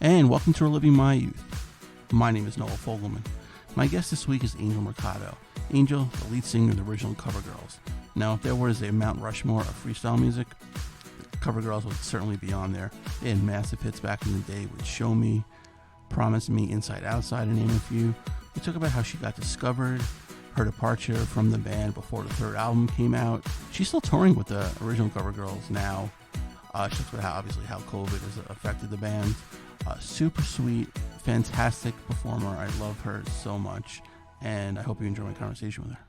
and welcome to Reliving My Youth. My name is Noel Fogelman. My guest this week is Angel Mercado. Angel, the lead singer of the original CoverGirls. Now, if there was a Mount Rushmore of freestyle music, CoverGirls would certainly be on there. They had massive hits back in the day with Show Me, Promise Me, Inside Outside, to name a few. We talk about how she got discovered, her departure from the band before the third album came out. She's still touring with the original CoverGirls now. She talks about how COVID has affected the band. Super sweet, fantastic performer. I love her so much, and I hope you enjoy my conversation with her.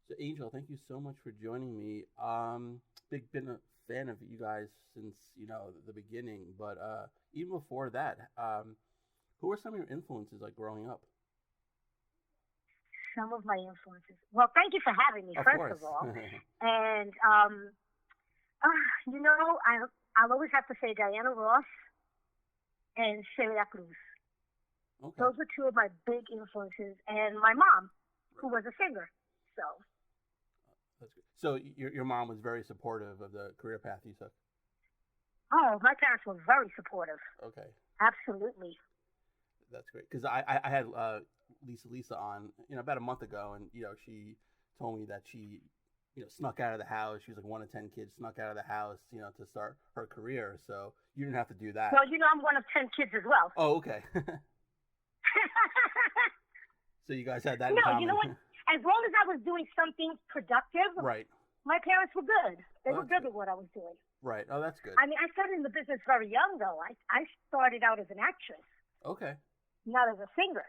So, Angel, thank you so much for joining me. Been a fan of you guys since the beginning, but even before that, who were some of your influences like growing up? Some of my influences. Well, thank you for having me, first of all. And I'll always have to say Diana Ross and Celia Cruz. Okay. Those were two of my big influences, and my mom, who was a singer. So. That's good. So your mom was very supportive of the career path you took? Oh, my parents were very supportive. Okay. Absolutely. That's great. Because I had Lisa on, about a month ago, and, she told me that she, snuck out of the house. She was like one of 10 kids, snuck out of the house, to start her career. So you didn't have to do that. Well, I'm one of 10 kids as well. Oh, okay. So you guys had that in common. No, you know what? As long as I was doing something productive, right, my parents were good. They were good with what I was doing. Right. Oh, that's good. I mean, I started in the business very young, though. I started out as an actress. Okay. Not as a singer.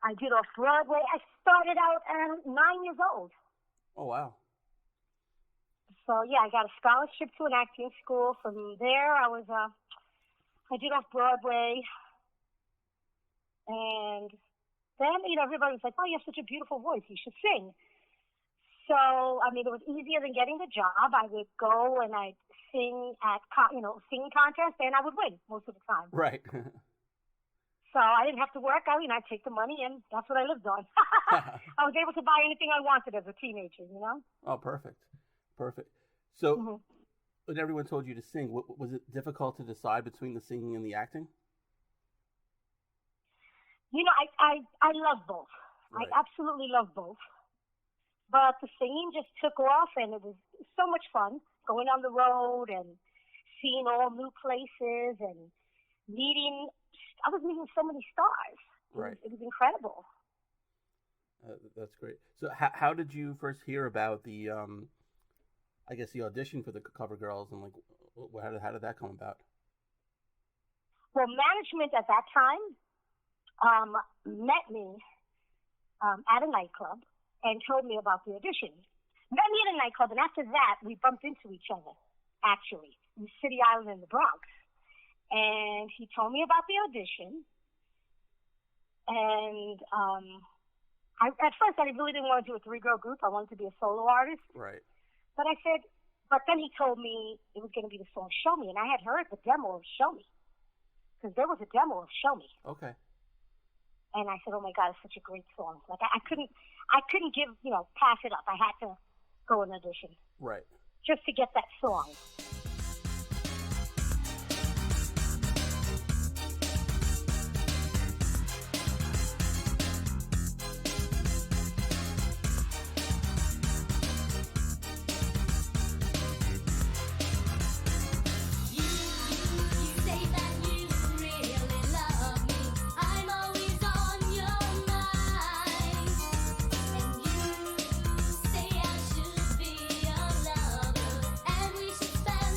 I did off-Broadway. I started out at 9 years old. Oh, wow. So, yeah, I got a scholarship to an acting school. From there, I did off-Broadway. And then, everybody was like, oh, you have such a beautiful voice. You should sing. So, I mean, it was easier than getting the job. I would go and I'd sing at, singing contests, and I would win most of the time. Right. So I didn't have to work. I'd take the money, and that's what I lived on. I was able to buy anything I wanted as a teenager, Oh, perfect. Perfect. So when everyone told you to sing, was it difficult to decide between the singing and the acting? I love both. Right. I absolutely love both. But the singing just took off, and it was so much fun going on the road and seeing all new places and I was meeting so many stars. Right. It was incredible. That's great. So how did you first hear about the, the audition for the CoverGirls, and how did that come about? Well, management at that time met me at a nightclub and told me about the audition. Met me at a nightclub, and after that, we bumped into each other, actually, in City Island in the Bronx. And he told me about the audition. And at first, I really didn't want to do a 3-girl group. I wanted to be a solo artist. Right. But then he told me it was going to be the song Show Me. And I had heard the demo of Show Me. Because there was a demo of Show Me. Okay. And I said, oh, my God, it's such a great song. I couldn't give, pass it up. I had to go and audition. Right. Just to get that song. Say I should be your lover, and we should spend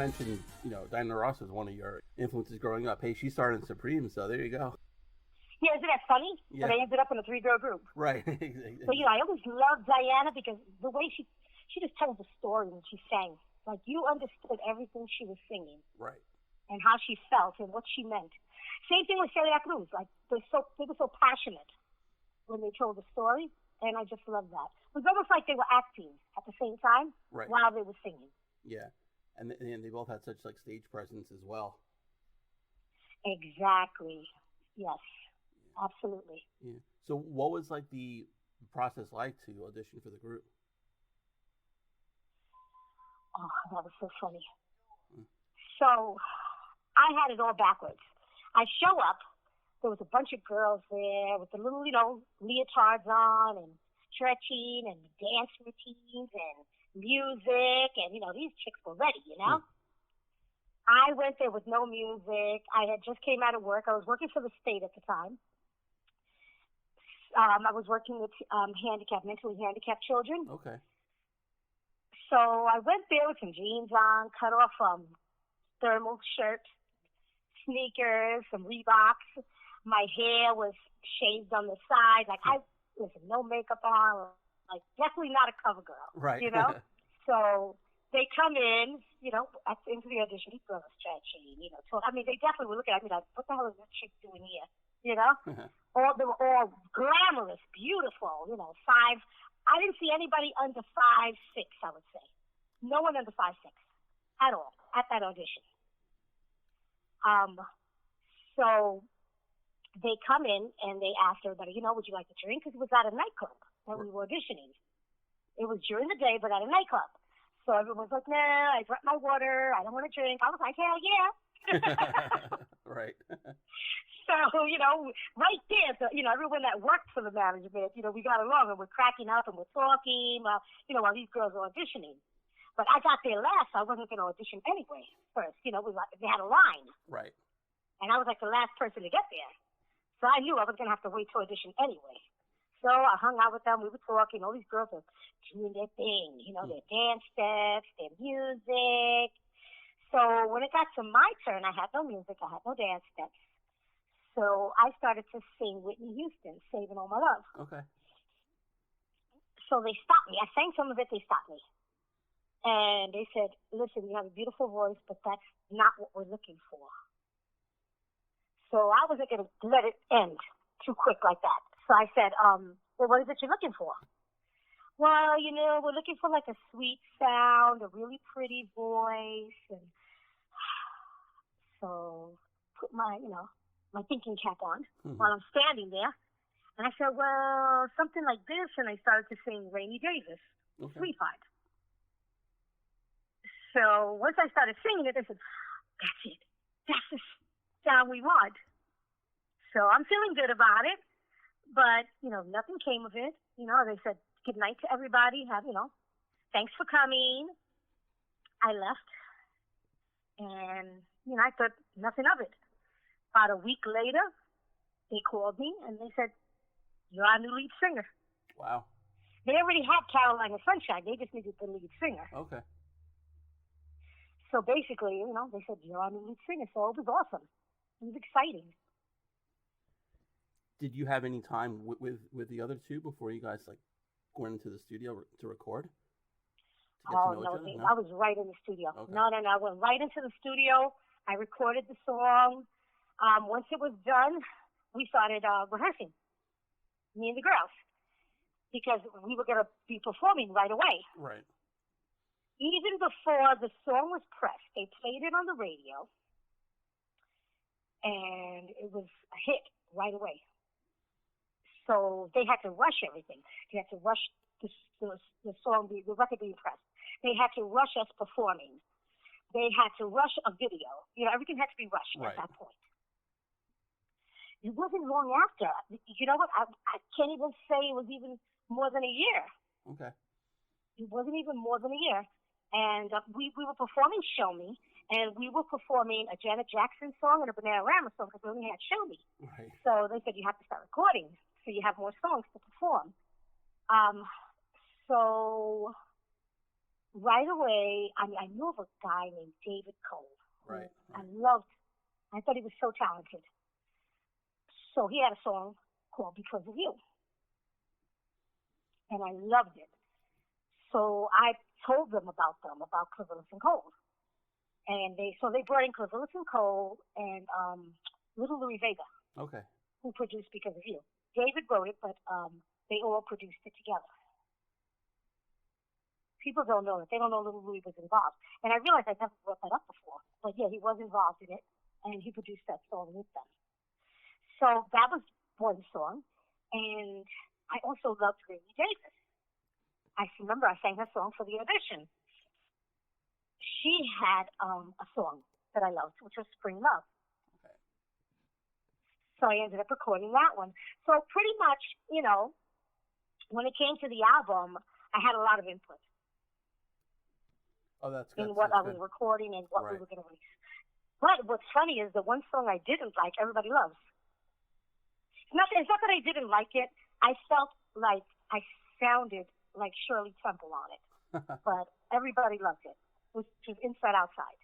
mentioned, Diana Ross was one of your influences growing up. Hey, she started in Supreme, so there you go. Yeah, isn't that funny? Yeah. So they ended up in a 3-girl group. Right. So, I always loved Diana because the way she just told the story when she sang. Like, you understood everything she was singing. Right. And how she felt and what she meant. Same thing with Celia Cruz. Like, they were so passionate when they told the story, and I just loved that. It was almost like they were acting at the same time while they were singing. Yeah. And they both had such, stage presence as well. Exactly. Yes. Absolutely. Yeah. So what was, the process like to audition for the group? Oh, that was so funny. So I had it all backwards. I show up. There was a bunch of girls there with the little, leotards on and stretching and dance routines and music. And, these chicks were ready, I went there with no music. I had just came out of work. I was working for the state at the time. I was working with mentally handicapped children. Okay. So I went there with some jeans on, cut off thermal shirt, sneakers, some Reeboks. My hair was shaved on the side. No makeup on. Definitely not a cover girl. Right. So they come in, into the audition. These girls are stretching, they definitely were looking at me like, what the hell is this chick doing here? They were all glamorous, beautiful, 5. I didn't see anybody under 5'6", I would say. No one under 5'6", at all, at that audition. So they come in and they asked everybody, would you like a drink? Because it was at a nightclub that we were auditioning. It was during the day, but at a nightclub. So everyone's like, nah, I brought my water. I don't want to drink. I was like, hell yeah. Right. So, right there, everyone that worked for the management, we got along and we're cracking up and we're talking, while these girls are auditioning. But I got there last, so I wasn't going to audition anyway first. They had a line. Right. And I was like the last person to get there. So I knew I was going to have to wait to audition anyway. So I hung out with them. We were talking. All these girls are doing their thing, their dance steps, their music. So when it got to my turn, I had no music. I had no dance steps. So I started to sing Whitney Houston, Saving All My Love. Okay. So they stopped me. I sang some of it. They stopped me. And they said, listen, you have a beautiful voice, but that's not what we're looking for. So I wasn't going to let it end too quick like that. So I said, well, what is it you're looking for? Well, we're looking for a sweet sound, a really pretty voice. And so put my thinking cap on while I'm standing there. And I said, well, something like this. And I started to sing Rainy Davis, Sweetheart. So once I started singing it, they said, that's it. That's the sound we want. So I'm feeling good about it. But, nothing came of it. They said, good night to everybody. Thanks for coming. I left. And, I thought nothing of it. About a week later, they called me and they said, you're our new lead singer. Wow. They already had Carolina Sunshine. They just needed the lead singer. Okay. So basically, they said, you're our new lead singer. So it was awesome. It was exciting. Did you have any time with the other two before you guys went into the studio to record? No, I was right in the studio. Okay. No, I went right into the studio. I recorded the song. Once it was done, we started rehearsing, me and the girls, because we were going to be performing right away. Right. Even before the song was pressed, they played it on the radio, and it was a hit right away. So they had to rush everything. They had to rush the song, the record being pressed. They had to rush us performing. They had to rush a video. Everything had to be rushed at that point. It wasn't long after. You know what? I can't even say it was even more than a year. Okay. It wasn't even more than a year. And we were performing Show Me, and we were performing a Janet Jackson song and a Bananarama song because we only had Show Me. Right. So they said, you have to start recording so you have more songs to perform. So right away, I knew of a guy named David Cole. Right. I loved. I thought he was so talented. So he had a song called "Because of You," and I loved it. So I told them about Clivillus and Cole, and they brought in Clivillus and Cole and Little Louis Vega, Okay. who produced "Because of You." David wrote it, but they all produced it together. People don't know that. They don't know Little Louis was involved. And I realized I never brought that up before. But yeah, he was involved in it, and he produced that song with them. So that was one song. And I also loved Rainy Davis. I remember I sang her song for the audition. She had a song that I loved, which was Spring Love. Okay. So I ended up recording that one. So pretty much, when it came to the album, I had a lot of input. Oh, that's good. In what I was recording and what we were going to release. But what's funny is the one song I didn't like, everybody loves. It's not that I didn't like it. I felt like I sounded like Shirley Temple on it. But everybody loved it, which was Inside Outside.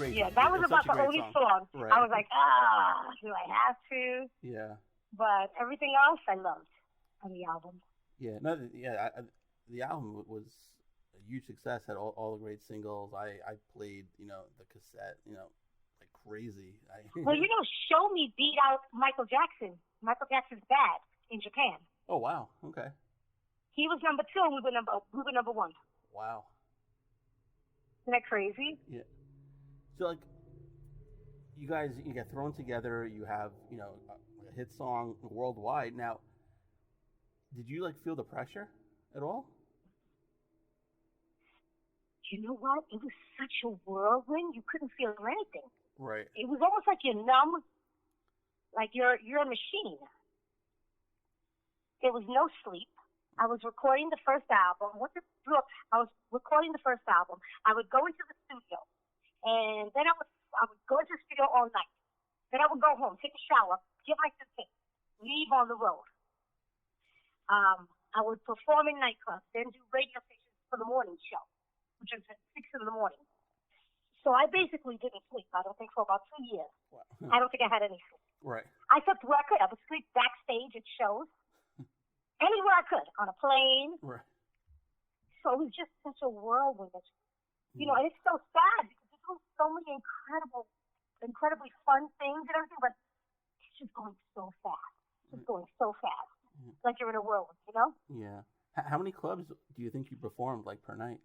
crazy. Yeah, that was about the only song. Right. I was like, do I have to? Yeah. But everything else I loved on the album. Yeah, no, the album was a huge success. Had all the great singles. I played, the cassette, like crazy. Well, Show Me beat out Michael Jackson. Michael Jackson's Bad in Japan. Oh wow, okay. He was number 2, and we were number 1. Wow. Isn't that crazy? Yeah. So like, you guys, you get thrown together. You have, a hit song worldwide. Now, did you like feel the pressure at all? You know what? It was such a whirlwind. You couldn't feel anything. Right. It was almost like you're numb, like you're a machine. There was no sleep. I was recording the first album. I was recording the first album. I would go into the studio, and then I would go into the studio all night. Then I would go home, take a shower, get my suitcase, leave on the road. I would perform in nightclubs, then do radio stations for the morning show, which was at 6 in the morning. So I basically didn't sleep, I don't think, for about 2 years. Wow. I don't think I had any sleep. Right. I slept where I could. I would sleep backstage at shows, anywhere I could, on a plane. Right. So it was just such a whirlwind. And it's so sad because there's doing so many incredibly fun things and everything, but it's just going so fast. It's just going so fast. Like you're in a whirlwind, Yeah. How many clubs do you think you performed, like, per night?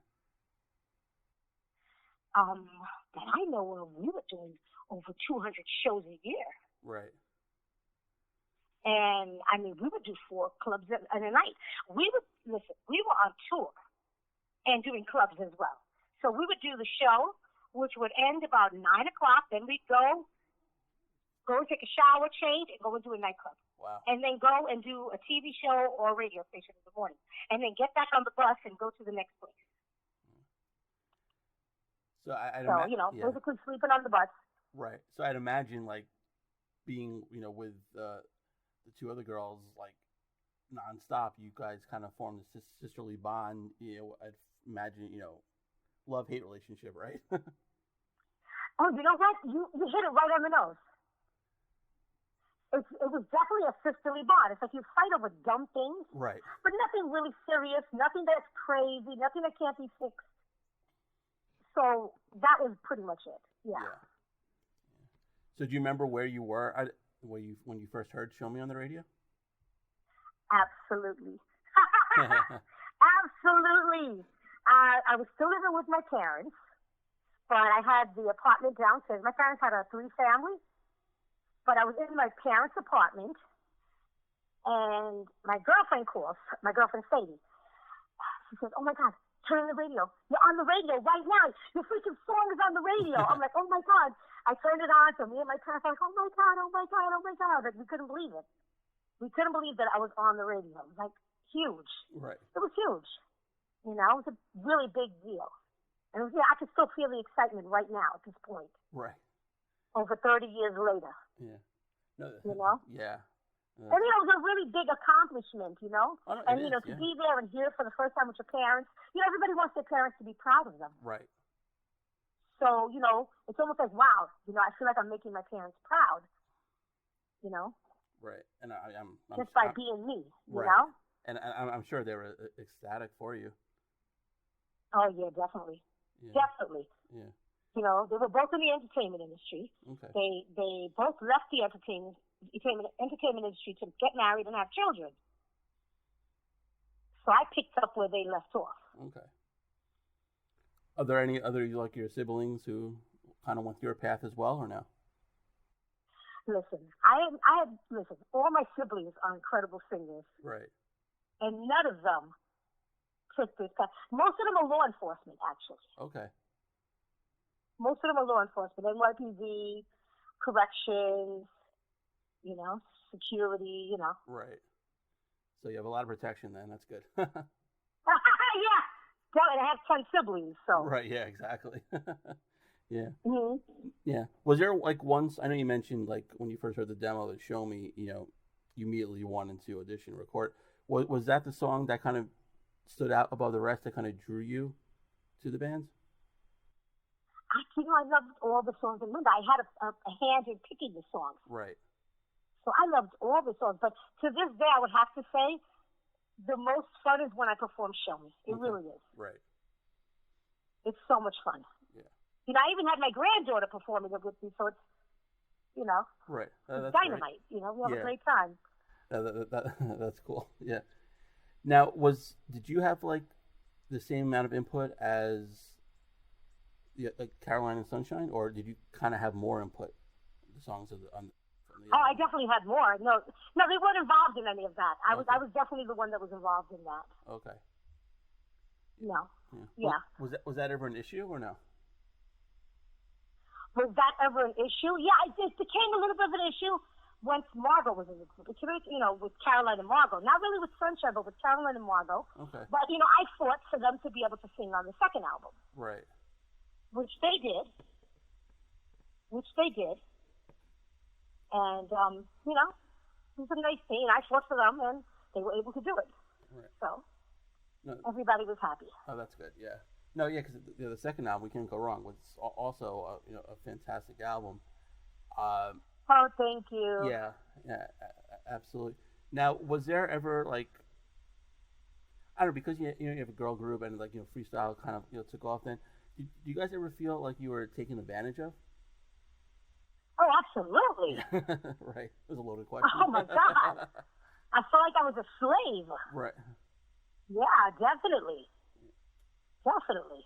That I know of, we were doing over 200 shows a year. Right. And, we would do 4 clubs in a night. We were on tour and doing clubs as well. So we would do the show, which would end about 9 o'clock. Then we'd go take a shower, change, and go and do a nightclub. Wow. And then go and do a TV show or a radio station in the morning. And then get back on the bus and go to the next place. So basically sleeping on the bus. Right. So I'd imagine, like, being, with the 2 other girls, like, nonstop, you guys kind of formed a sisterly bond. I'd imagine, love-hate relationship, right? Oh, you know what? You hit it right on the nose. It was definitely a sisterly bond. It's like you fight over dumb things. Right. But nothing really serious, nothing that's crazy, nothing that can't be fixed. So that was pretty much it. Yeah. So do you remember where you were when you first heard "Show Me" on the radio? Absolutely. Absolutely. I was still living with my parents, but I had the apartment downstairs. My parents had a 3-family, but I was in my parents' apartment, and my girlfriend calls. My girlfriend Sadie. She says, "Oh my God, turn on the radio. You're on the radio right now. Your freaking song is on the radio." I'm like, "Oh my God." I turned it on, so me and my parents were like, "Oh my God, oh my God, oh my God." Like, we couldn't believe it. We couldn't believe that I was on the radio. It was like huge. Right. It was huge. It was a really big deal. And I can still feel the excitement right now at this point. Right. Over 30 years later. Yeah. No, Yeah. And, it was a really big accomplishment, Oh, no, and, to be there and hear it for the first time with your parents. Everybody wants their parents to be proud of them. Right. So, it's almost like, wow, I feel like I'm making my parents proud, Right. And I'm just by being me, you right. know? And I'm sure they were ecstatic for you. Oh, yeah, definitely. Yeah. Definitely. Yeah. They were both in the entertainment industry. Okay. They both left the entertainment industry to get married and have children. So I picked up where they left off. Okay. Are there any other, like your siblings, who kind of went your path as well, or no? Listen, all my siblings are incredible singers. Right. And none of them took this path. Most of them are law enforcement, actually. Okay. Most of them are law enforcement, NYPD, corrections, security, Right. So you have a lot of protection then. That's good. Yeah. Well, and I have 10 siblings, so. Right, yeah, exactly. Yeah. Mm-hmm. Yeah. Was there, like, once, I know you mentioned, like, when you first heard the demo that "Show Me," you immediately wanted to audition, record. Was that the song that kind of stood out above the rest, that kind of drew you to the bands? I loved all the songs in Linda. I had a hand in picking the songs. Right. So I loved all the songs. But to this day, I would have to say the most fun is when I perform Show Me. It really is. Right. It's so much fun. Yeah. I even had my granddaughter performing it with me, so it's, right. It's that's dynamite. Great. We have a great time. That's cool. Yeah. Now, did you have like the same amount of input as like Caroline and Sunshine, or did you kind of have more input? The songs from the I definitely had more. No, they weren't involved in any of that. I was definitely the one that was involved in that. Okay. No. Yeah. Was that ever an issue or no? Was that ever an issue? Yeah, it became a little bit of an issue once Margot was in the group. With Caroline and Margot. Not really with Sunshine, but with Caroline and Margot. Okay. But, I fought for them to be able to sing on the second album. Right. Which they did. And, it was a nice thing. I fought for them, and they were able to do it. Right. So, no, everybody was happy. Oh, that's good, yeah. No, yeah, because the second album, We Can't Go Wrong, was also a fantastic album. Oh, thank you. Yeah, absolutely. Now, was there ever like, I don't know, because you have a girl group and like freestyle kind of took off. Then, do you guys ever feel like you were taken advantage of? Oh, absolutely. Right. It was a loaded question. Oh my God. I felt like I was a slave. Right. Yeah, definitely. Definitely.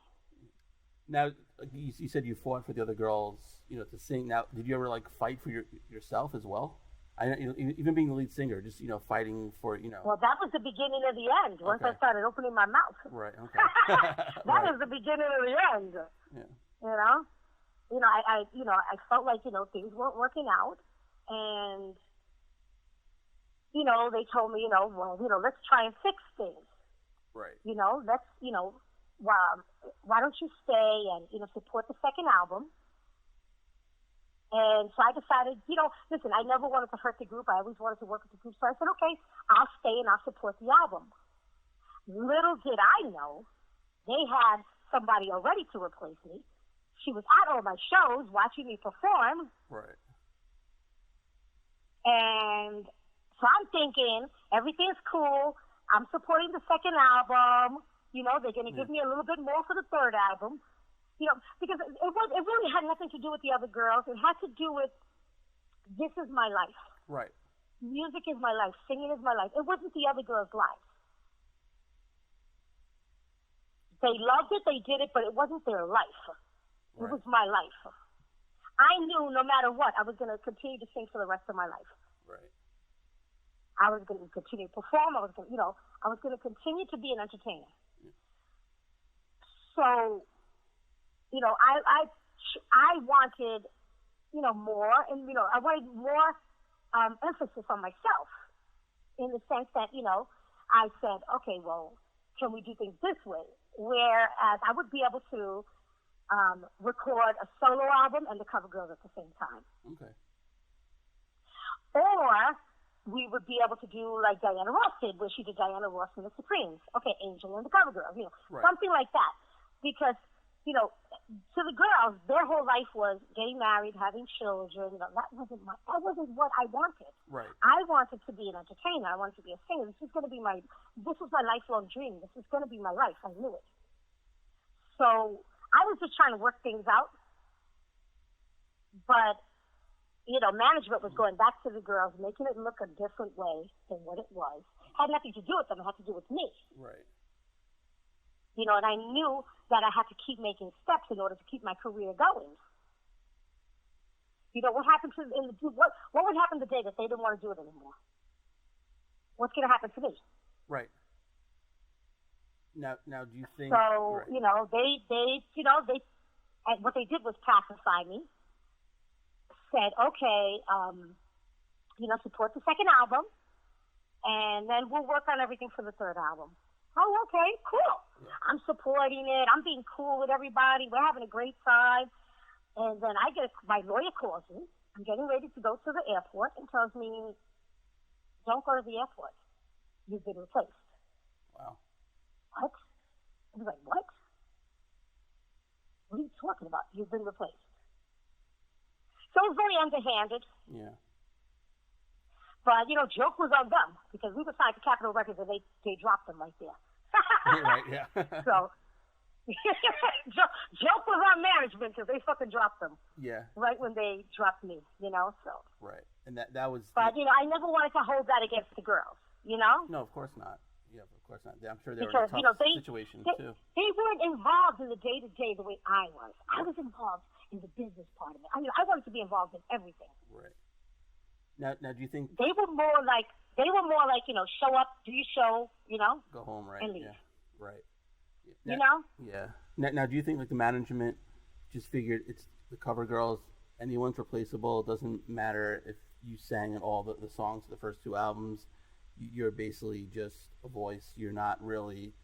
Now, you said you fought for the other girls, to sing. Now, did you ever like fight for yourself as well? Even being the lead singer, just fighting for. Well, that was the beginning of the end. Once I started opening my mouth. Right. Okay. That was the beginning of the end. Yeah. I felt like things weren't working out, and they told me let's try and fix things. Right. Let's why don't you stay and support the second album? And so I decided, listen, I never wanted to hurt the group. I always wanted to work with the group. So I said, okay, I'll stay and I'll support the album. Little did I know, they had somebody already to replace me. She was at all my shows watching me perform. Right. And so I'm thinking, everything's cool. I'm supporting the second album. They're going to give me a little bit more for the third album. Because it really had nothing to do with the other girls. It had to do with, this is my life. Right. Music is my life. Singing is my life. It wasn't the other girls' lives. They loved it. They did it, but it wasn't their life. It was my life. I knew no matter what, I was going to continue to sing for the rest of my life. Right. I was going to continue to perform. I was going to continue to be an entertainer. Yeah. So, I wanted, more, and I wanted more emphasis on myself, in the sense that I said, okay, well, can we do things this way? Whereas I would be able to record a solo album and the cover girls at the same time. Okay. Or we would be able to do like Diana Ross did, where she did Diana Ross and the Supremes. Okay, Angel and the cover girls, right. Something like that. Because, to the girls, their whole life was getting married, having children. That wasn't what I wanted. Right. I wanted to be an entertainer. I wanted to be a singer. This was my lifelong dream. This was going to be my life. I knew it. So I was just trying to work things out. But, management was going back to the girls, making it look a different way than what it was. It had nothing to do with them. It had to do with me. Right. And I knew that I had to keep making steps in order to keep my career going. What happened what would happen the day that they didn't want to do it anymore? What's going to happen to me? Right. Now, do you think? So, right. they what they did was pacify me. Said, okay, support the second album, and then we'll work on everything for the third album. Oh, okay, cool. Yeah. I'm supporting it. I'm being cool with everybody. We're having a great time. And then my lawyer calls me. I'm getting ready to go to the airport and tells me, don't go to the airport. You've been replaced. Wow. What? I was like, what? What are you talking about? You've been replaced. So it was very underhanded. Yeah. But, joke was on them because we were signed to Capitol Records and they dropped them right there. Right, yeah. So, joke was on management because they fucking dropped them. Yeah. Right when they dropped me, so. Right. And that was... But, I never wanted to hold that against the girls, No, of course not. Yeah, of course not. I'm sure they were in a tough situation, too. They weren't involved in the day-to-day the way I was. I was involved in the business part of it. I wanted to be involved in everything. Right. Now, do you think... They were more like, show up, do your show, Go home, right? And leave. Yeah. Right. Yeah. Yeah. Now, do you think like the management just figured it's the cover girls, anyone's replaceable? It doesn't matter if you sang in all the songs of the first two albums. You're basically just a voice. You're not really,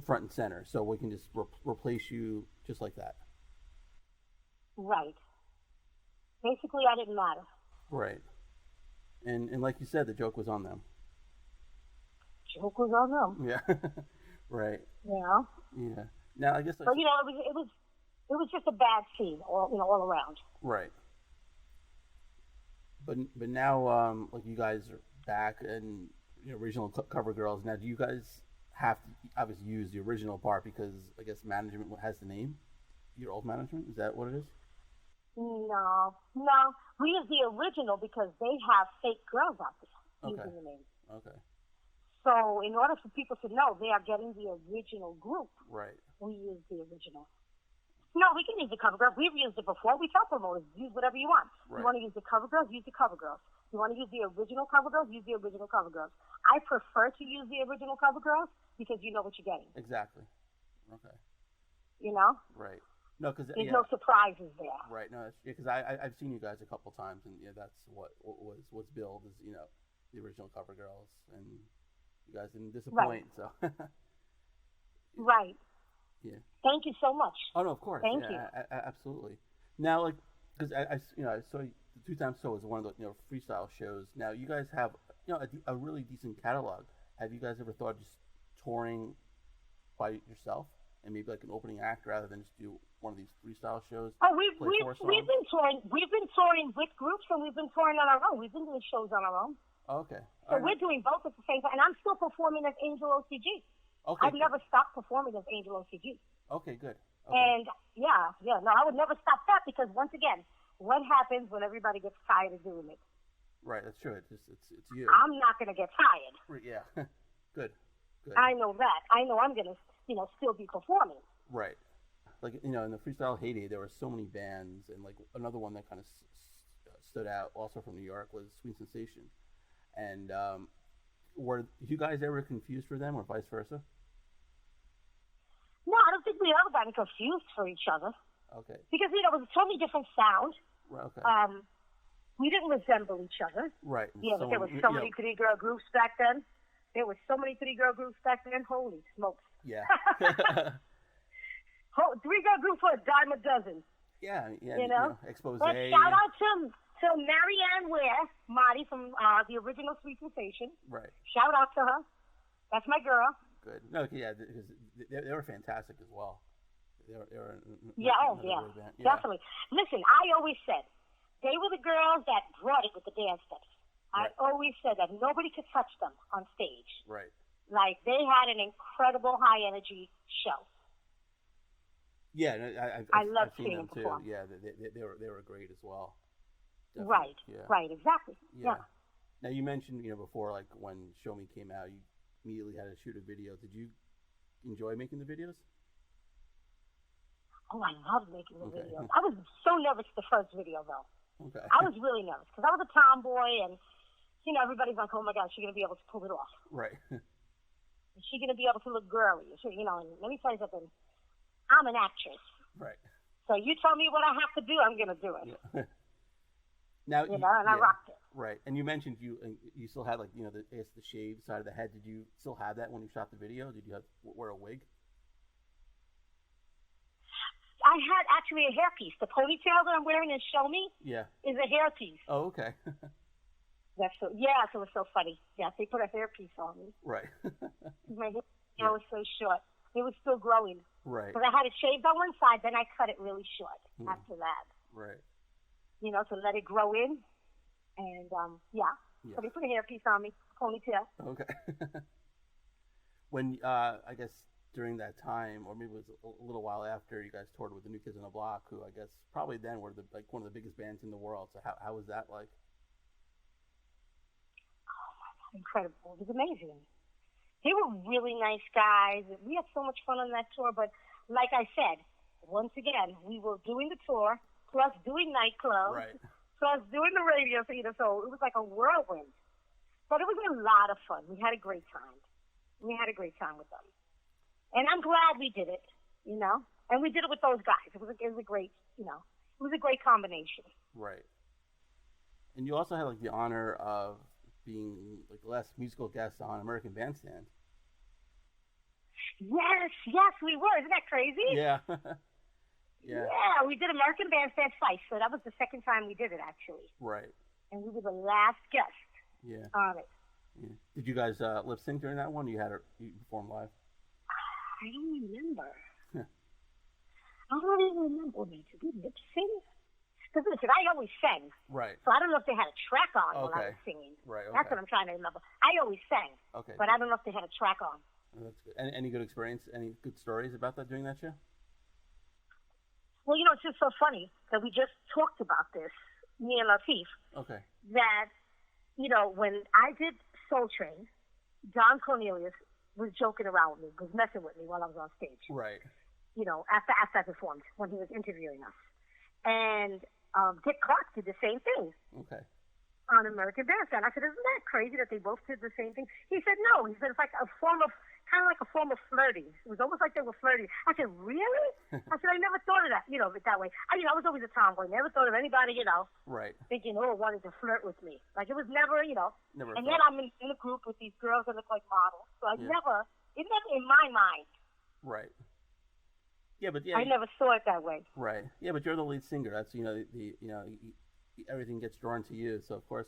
front and center. So we can just replace you just like that. Right. Basically, I didn't matter. Right. And like you said, the joke was on them. Joke was on them. Yeah. Right. Yeah. Yeah. Now I guess. But it was just a bad scene, all around. Right. But now, like you guys are back and original cover girls. Now, do you guys have to obviously use the original part because I guess management has the name? Your old management, is that what it is? No. We use the original because they have fake girls out there using the name. Okay. So in order for people to know they are getting the original group, right, we use the original. No, we can use the cover girls. We've used it before. We tell promoters, use whatever you want. Right. You want to use the cover girls, use the cover girls. You want to use the original cover girls, use the original cover girls. I prefer to use the original cover girls because you know what you're getting. Exactly. Okay. Right. No, because there's no surprises there. Right. No, because I've seen you guys a couple times, and that's what's billed is the original cover girls, and you guys didn't disappoint. Right. So. Right. Yeah. Thank you so much. Oh no, of course. Thank you. Absolutely. Now, like, because I saw you, the Two Times Show was one of the freestyle shows. Now you guys have a really decent catalog. Have you guys ever thought of just touring by yourself and maybe like an opening act rather than just do one of these freestyle shows? Oh, we've been touring. We've been touring with groups and we've been touring on our own. We've been doing shows on our own. Oh, okay. So we're doing both at the same time, and I'm still performing as Angel OCG. Okay. I've never stopped performing as Angel OCG. Okay, good. Okay. And no, I would never stop that because once again, what happens when everybody gets tired of doing it? Right, that's true. It's you. I'm not going to get tired. Yeah. Good. I know that. I know I'm going to, still be performing. Right. Like, in the freestyle heyday, there were so many bands, and like another one that kind of stood out also from New York was Sweet Sensation. And were you guys ever confused for them or vice versa? No, I don't think we ever gotten confused for each other. Okay. Because, it was a totally different sound. Right, okay. We didn't resemble each other. Right. Yeah, but there were so many three-girl groups back then. Holy smokes. Yeah. Three-girl groups for a dime a dozen. Yeah. Expose. But shout out to Marianne Ware, Marty from the original Sweet Sensation. Right. Shout out to her. That's my girl. Good. No, yeah, because they were fantastic as well. They were Definitely. Listen, I always said they were the girls that brought it with the dance steps. Right. I always said that nobody could touch them on stage. Right. Like they had an incredible high energy show. Yeah, I love seeing them too. perform. Yeah, they were great as well. Definitely. Right. Yeah. Right. Exactly. Yeah. Now you mentioned before, like when Show Me came out, you immediately had to shoot a video. Did you enjoy making the videos? Oh, I love making the videos. I was so nervous the first video though. Okay. I was really nervous because I was a tomboy, and everybody's like, "Oh my God, is she gonna be able to pull it off? Right. Is she gonna be able to look girly? And let me tell you something. I'm an actress. Right. So you tell me what I have to do, I'm gonna do it. Yeah. Now, and I rocked it. Right. And you mentioned you still had the shaved side of the head. Did you still have that when you shot the video? Did you wear a wig? I had actually a hairpiece. The ponytail that I'm wearing in Show Me is a hairpiece. Oh, okay. So it was so funny. Yeah, they put a hairpiece on me. Right. My hair was so short. It was still growing. Right. Because I had it shaved on one side, then I cut it really short after that. Right. You know, to let it grow in. And, yeah. So they put a hairpiece on me, ponytail. Okay. When, I guess, during that time, or maybe it was a little while after, you guys toured with the New Kids on the Block, who I guess probably then were one of the biggest bands in the world. So how was that like? Oh my God, incredible! It was amazing. They were really nice guys. We had so much fun on that tour. But like I said, once again, we were doing the tour plus doing nightclubs, right, plus doing the radio theater. So it was like a whirlwind. But it was a lot of fun. We had a great time. We had a great time with them. And I'm glad we did it, you know. And we did it with those guys. It was a great, you know, it was a great combination. Right. And you also had like the honor of being like the last musical guest on American Bandstand. Yes, we were. Isn't that crazy? Yeah. Yeah. Yeah, we did American Bandstand twice, so that was the second time we did it, actually. Right. And we were the last guest on it. Yeah. Did you guys lip sync during that one? You performed live? I don't remember. I don't even remember me to be lip sync. Because listen, I always sang. Right. So I don't know if they had a track on while I was singing. Right. Okay. That's what I'm trying to remember. I always sang. Okay. But I don't know if they had a track on. Oh, that's good. Any good experience? Any good stories about that during that show? Well, you know, it's just so funny that we just talked about this, me and Latif. Okay. That, you know, when I did Soul Train, Don Cornelius was joking around with me, was messing with me while I was on stage. Right. You know, after I performed, when he was interviewing us. And Dick Clark did the same thing. Okay. On American Bandstand. I said, isn't that crazy that they both did the same thing? He said, no. He said, it's like a form of, kind of like a form of flirting. It was almost like they were flirting. I said, really? I said, I never thought of that, you know, that way. I was always a tomboy. Never thought of anybody, you know, right, thinking, wanting to flirt with me. Like, it was never, you know. Never and thought. yet I'm in a group with these girls that look like models. So it never in my mind. Right. Yeah, but I never saw it that way. Right. Yeah, but you're the lead singer. That's, everything gets drawn to you. So, of course,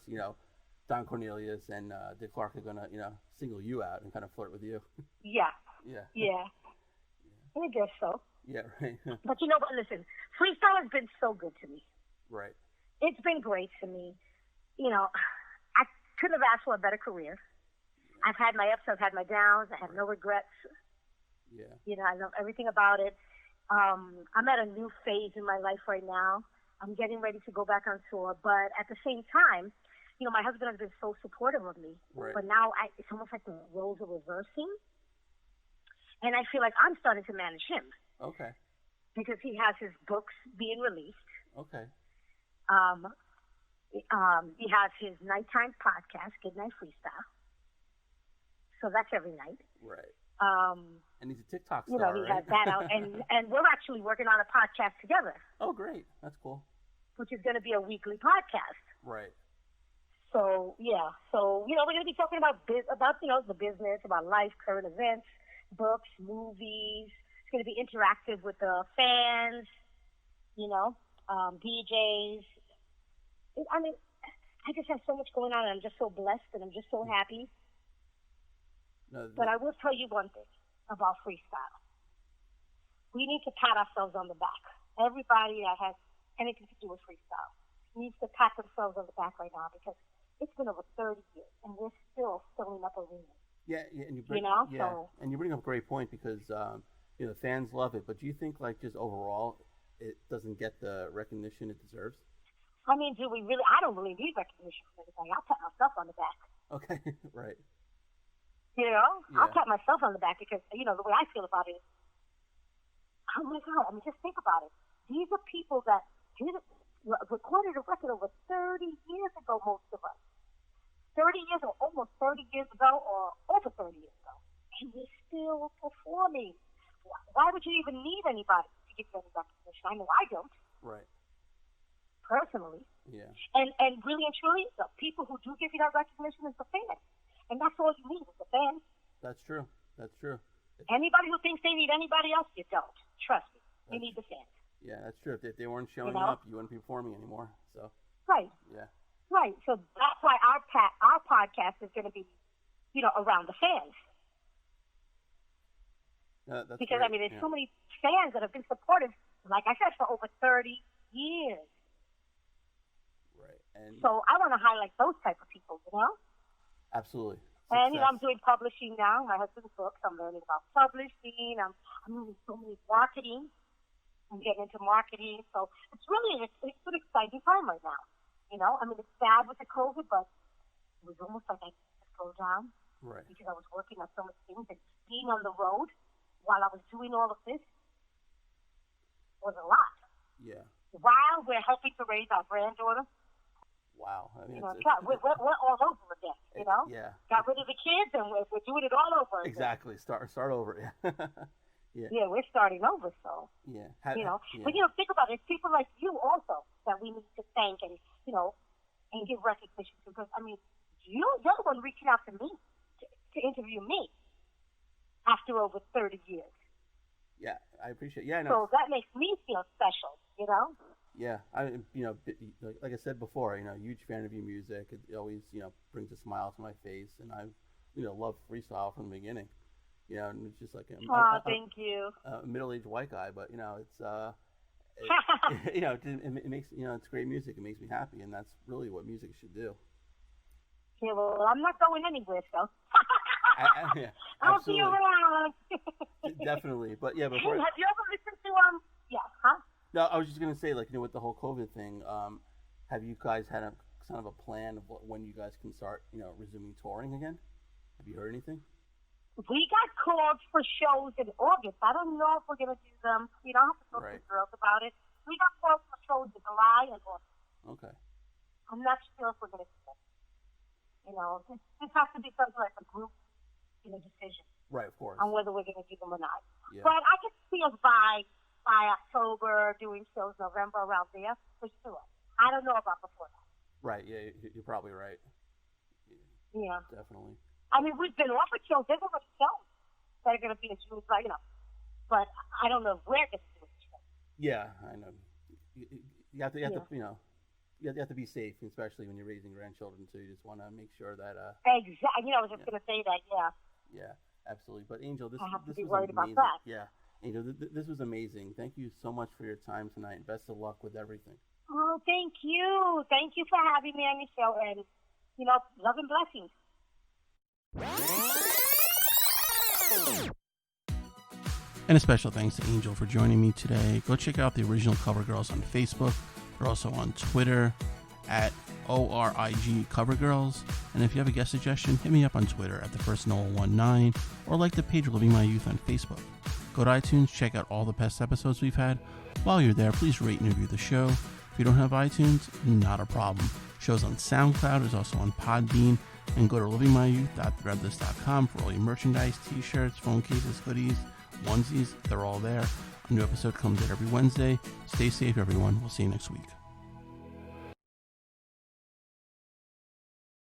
Don Cornelius and Dick Clark are going to, single you out and kind of flirt with you. Yeah. Yeah. I guess so. Yeah, right. But you know what? Listen, freestyle has been so good to me. Right. It's been great to me. You know, I couldn't have asked for a better career. I've had my ups, I've had my downs. I have no regrets. Yeah. You know, I love everything about it. I'm at a new phase in my life right now. I'm getting ready to go back on tour, but at the same time, my husband has been so supportive of me. Right. But now it's almost like the roles are reversing, and I feel like I'm starting to manage him. Okay. Because he has his books being released. Okay. He has his nighttime podcast, Good Night Freestyle. So that's every night. Right. And he's a TikTok star, he right? has that out, and we're actually working on a podcast together. Oh, great! That's cool. Which is going to be a weekly podcast. Right. So we're going to be talking about the business, about life, current events, books, movies. It's going to be interactive with the fans, DJs. I mean, I just have so much going on, and I'm just so blessed, and I'm just so happy. No, but I will tell you one thing about freestyle. We need to pat ourselves on the back. Everybody that has anything to do with freestyle needs to pat themselves on the back right now, because it's been over 30 years, and we're still filling up arenas. Yeah, and you bring up a great point, because the fans love it. But do you think, like, just overall, it doesn't get the recognition it deserves? I mean, do we really? I don't really need recognition for anything. I'll pat myself on the back. Okay, right. I'll pat myself on the back, because, the way I feel about it is, oh my God, I mean, just think about it. These are people that recorded a record over 30 years ago, most of us. 30 years or almost 30 years ago, or over 30 years ago. And we're still performing. Why would you even need anybody to give you any recognition? I know I don't. Right. Personally. Yeah. And really and truly, the people who do give you that recognition is the fans. And that's all you need is the fans. That's true. Anybody who thinks they need anybody else, you don't. Trust me. You need the fans. Yeah, that's true. If they weren't showing up, you wouldn't be performing anymore. So. Right. Yeah. Right. So that's why our podcast is going to be, around the fans. That's because, great. there's so many fans that have been supportive, like I said, for over 30 years. Right. And so I want to highlight those type of people, Absolutely. And, I'm doing publishing now. My husband's books. I'm learning about publishing. I'm doing so many marketing. I'm getting into marketing. So it's really it's an exciting time right now. It's sad with the COVID, but it was almost like I had to slow down. Right. Because I was working on so many things, and being on the road while I was doing all of this was a lot. Yeah. While we're helping to raise our granddaughter. Wow. We're all over again, Yeah. Got rid of the kids, and we're doing it all over again. Exactly. Start over. Yeah. Yeah, we're starting over, so. Yeah. But, think about it. It's people like you also that we need to thank and, and give recognition to. Because, you're the one reaching out to me to interview me after over 30 years. Yeah, I appreciate it. Yeah, I know. So that makes me feel special, Yeah, like I said before, huge fan of your music. It always, brings a smile to my face, and I, love freestyle from the beginning. And it's just like thank you. A middle-aged white guy, but it's it makes it's great music. It makes me happy, and that's really what music should do. Yeah, well, I'm not going anywhere, so. I'll be Absolutely. around. Definitely, but yeah, before. Have you ever listened to huh? No, I was just gonna say, with the whole COVID thing, have you guys had a kind of a plan of when you guys can start, resuming touring again? Have you heard anything? We got called for shows in August. I don't know if we're gonna do them. I have to talk to the girls about it. We got called for shows in July and August. Okay. I'm not sure if we're gonna do them. This has to be something like a group, decision. Right, of course. On whether we're going to do them or not. Yeah. But I can see us by October doing shows, November, around there, for sure. I don't know about before that. Right, yeah, you're probably right. Yeah. Definitely. We've been offered shows. There's already shows that are going to be in June, but I don't know if we're going to do it. Yeah, I know. You have to, you have to be safe, especially when you're raising grandchildren, so you just want to make sure that... Exactly. I was just going to say that, yeah. Yeah, absolutely. But Angel, this I have to was be worried amazing. about that. Yeah, Angel, this was amazing. Thank you so much for your time tonight. Best of luck with everything. Oh, thank you. Thank you for having me on your show, and, love and blessings. And a special thanks to Angel for joining me today. Go check out the original Cover Girls on Facebook. They're also on Twitter at ORIG Cover Girls. And if you have a guest suggestion, hit me up on Twitter at @thefirsnoel19 or like the page Living My Youth on Facebook. Go to iTunes, check out all the past episodes we've had. While you're there, please rate and review the show. If you don't have iTunes, not a problem. Show's on SoundCloud, is also on Podbean, and go to livingmyyouth.threadless.com for all your merchandise, t-shirts, phone cases, hoodies, onesies. They're all there. A new episode comes out every Wednesday. Stay safe, everyone. We'll see you next week.